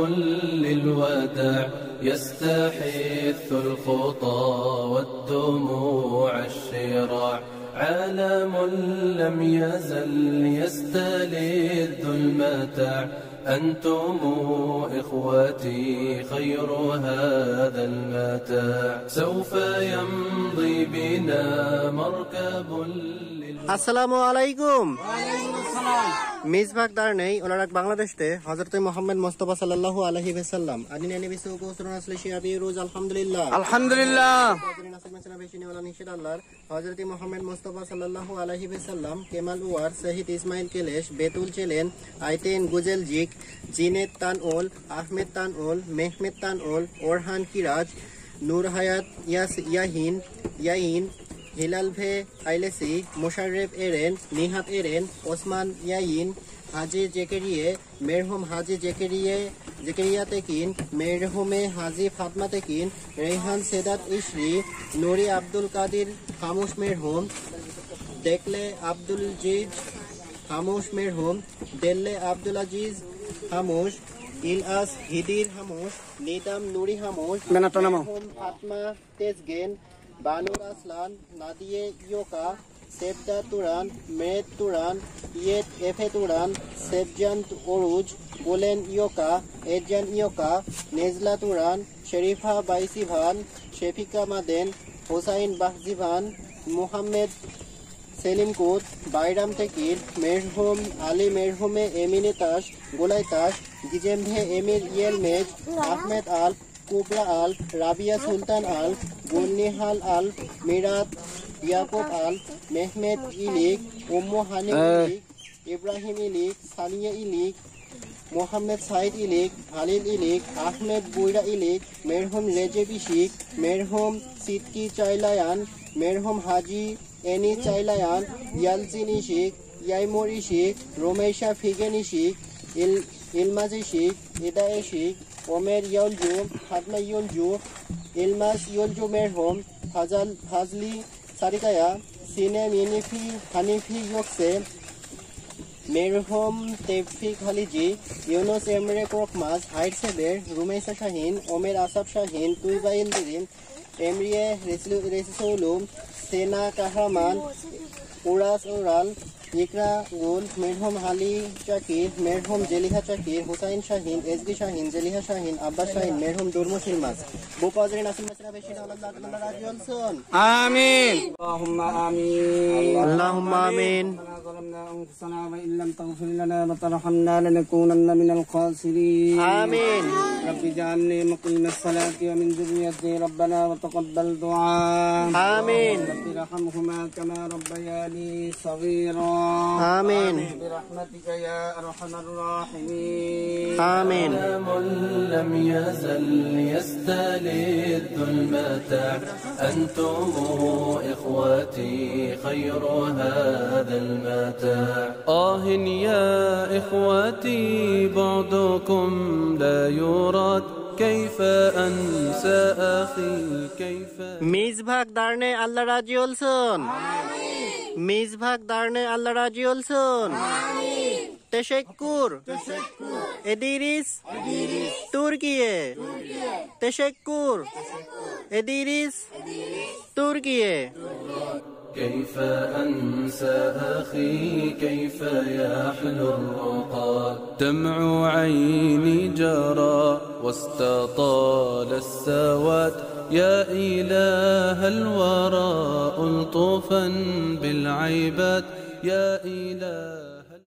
للوداع يستحث الخطى والدموع الشراع عالم لم يزل يستلذ المتاع أنتم إخوتي خير هذا المتاع سوف يمضي بنا مركب আসসালামু আলাইকুম। মিসবাক দারনেই ওলারাক বাংলাদেশে হযরত মুহাম্মদ মুস্তাফা সাল্লাল্লাহু আলাইহি ওয়াসাল্লাম আদিনে নবী সুকোসরন আসলে শিয়াবি রোজ আলহামদুলিল্লাহ আলহামদুলিল্লাহ হযরত মুহাম্মদ মুস্তাফা সাল্লাল্লাহু আলাইহি ওয়াসাল্লাম কেমাল ওয়ার শহীদ ইসমাইল কেলেশ বেতুল চেলেন আইতেন গুজেল জিক জিনেত তানউল আহমেদ তানউল মেহমেদ তানউল ওরহান কিরাজ নূর হায়াত ইয়াহিন হিলাল ভে আইলেসি মোশাররেফ এরেন নিহাত এরেন ওসমান ইয়াইন হাজি জেকেরিয়ে মেরহুম হাজি জেকেরিয়া তেকিন মেরহুমে হাজি ফাতমা তেকিন রেহান সেদাত ইশরি নুরি আব্দুল কাদির খামুশ মেরহুম দেখলে আব্দুল জিজ খামুশ মেরহুম দেল্লে আব্দুল আজিজ খামুশ ইলআস হিদির হামুশ নিদাম নুরি হামুশ ফাতমা তেজগেন বানুর আসলান নাদিয়ে ইয়োকা সেবদা তুরান মেদ তুরান ইয়েত এফে তুরান সেবজান ওরুজ কোলেন ইয়োকা এজান ইয়োকা নেজলা তুরান শরীফা বাইসিভান শেফিকা মাদেন হোসাইন বাহজিভান মুহাম্মদ সেলিম কুত বাইরাম তেকির মেরহুম আলী মেরহুমে এমিনে তাস গোলাই তাস গিজেমভে এমির ইয়েলমেজ আহমেদ আল কুবরা আল রাবিয়া সুলতান আল গুলনিহাল আল মিরাত ইয়াকুব আল মেহমেদ ইলিক উম্মু হানিফ ইলিক ইব্রাহিম ইলিক সানিয়া ইলিক মোহাম্মদ সাইদ ইলিক হালিল ইলিক আহমেদ বুইরা ইলিক মেরহুম রেজেব ইশিক মেরহুম সিদ্কি চাইলায়ান মেরহুম হাজি any চাইলায়ান ইয়ালজিন Ishik ইয়াইমুর Ishik রোমেশা ফিগেন Ishik Yilmaz Isik Ida Isik Omer ইয়লজু ফাতমা ইয়লজু ইলমাস ইয়লজু মেরহুম ফাজলি সারিকায়া সিনেম ইনিফি হানিফি ইয়কসে মেরহুম তেফিক হালিজি ইউনুস এমরে ক্রকমাস হাইট সেবের Rumeysa Sahin Omer Asaf Sahin Tuba Yildirim এমরিয়ে রেসিসৌলুম Sena Kahraman Uras Oral Ikra Gul মেরহুম হালি চাকির মেরহুম জেলিহা চাকির হুসাইন শাহিন এসবি Sahin Zeliha Sahin Abbas Sahin মেরহুম দুরমু শিলমাস বুপাজরিন আসল মাসরা বেশি আল্লাহ তাআলা রাজি হলছুন আমিন আল্লাহুম্মা আমিন ظلمنا أنفسنا وإن لم تغفر لنا وترحمنا لنكونن من الخاسرين آمين رب اجعلني مقيم الصلاة ومن ذريتي ربنا وتقبل دعاء آمين رب ارحمهما كما ربياني صغيرا آمين برحمتك يا أرحم الراحمين آمين لم يزل يستلذ المتاع أنتم إخوتي خير هذا المتاع يا إخوتي بعدكم لا يراد كيف أنسى أخي كيف মিসবাক দারনে আল্লাহ রাজি হলছুন মিসবাক দারনে আল্লাহ রাজি হলছুন তেশেক্কুর এদিরিস তুর্কিয়ে তেশেক্কুর এদিরিস তুর্কিয়ে كيف أنسى أخي كيف يحلو الرقاد دمع عيني جرى واستطال السواد يا إله الورى ألطفا بالعباد يا إله